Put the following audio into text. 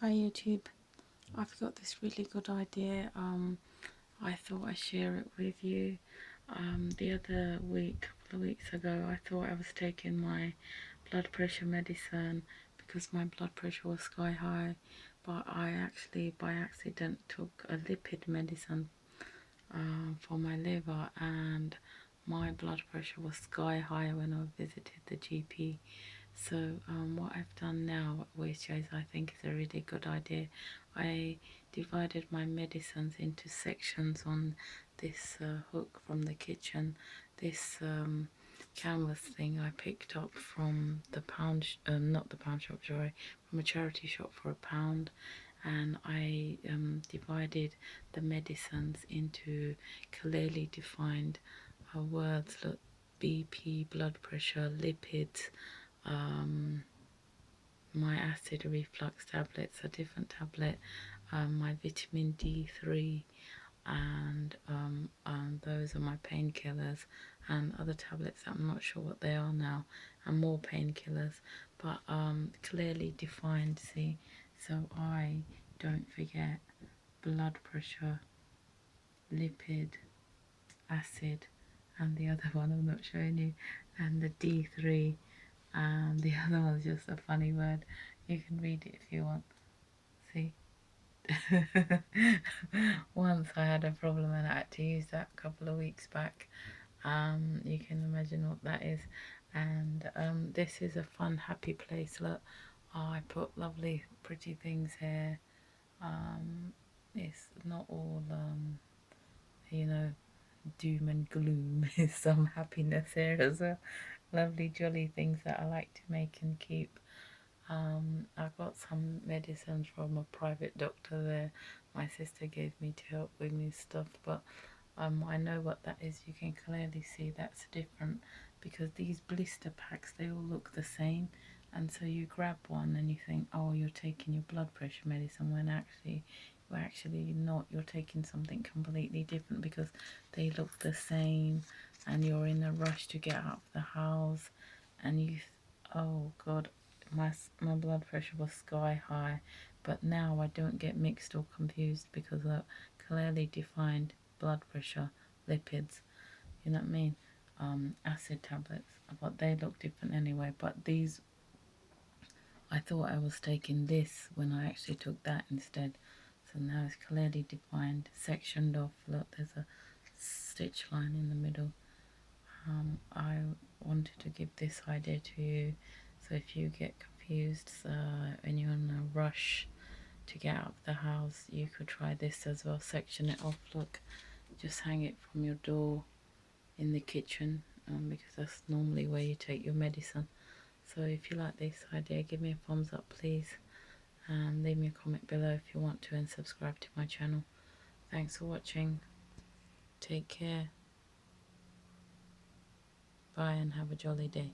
Hi YouTube, I've got this really good idea. I thought I'd share it with you. The other week, a couple of weeks ago, I thought I was taking my blood pressure medicine because my blood pressure was sky high, but I actually by accident took a lipid medicine for my liver, and my blood pressure was sky high when I visited the GP. So what I've done now, which I think is a really good idea, I divided my medicines into sections on this hook from the kitchen. This canvas thing I picked up from the not the pound shop, sorry, from a charity shop for £1, and I divided the medicines into clearly defined words. Look, BP, blood pressure, lipids, my acid reflux tablets, a different tablet, my vitamin D3, and those are my painkillers, and other tablets that I'm not sure what they are now, and more painkillers, but clearly defined, see, so I don't forget blood pressure, lipid, acid, and the other one I'm not showing you, and the D3, and the other one's just a funny word. You can read it if you want. See? Once I had a problem and I had to use that a couple of weeks back. You can imagine what that is. And this is a fun, happy place. Look, I put lovely, pretty things here. It's not all, you know, doom and gloom. There's some happiness here as well. Lovely, jolly things that I like to make and keep. I got some medicines from a private doctor there. My sister gave me to help with me stuff, but I know what that is. You can clearly see that's different because these blister packs, they all look the same, and so you grab one and you think, oh, you're taking your blood pressure medicine, when actually you're actually not. You're taking something completely different because they look the same, and you're in a rush to get out of the house, and oh God, my blood pressure was sky high, but now I don't get mixed or confused because of clearly defined blood pressure, lipids, you know what I mean, acid tablets, but they look different anyway. But these, I thought I was taking this when I actually took that instead. So now it's clearly defined, sectioned off. Look, there's a stitch line in the middle. I wanted to give this idea to you, so if you get confused and you're in a rush to get out of the house, you could try this as well. Section it off. Look, just hang it from your door in the kitchen, because that's normally where you take your medicine. So if you like this idea, give me a thumbs up please, and leave me a comment below if you want to, and subscribe to my channel. Thanks for watching. Take care. Bye and have a jolly day.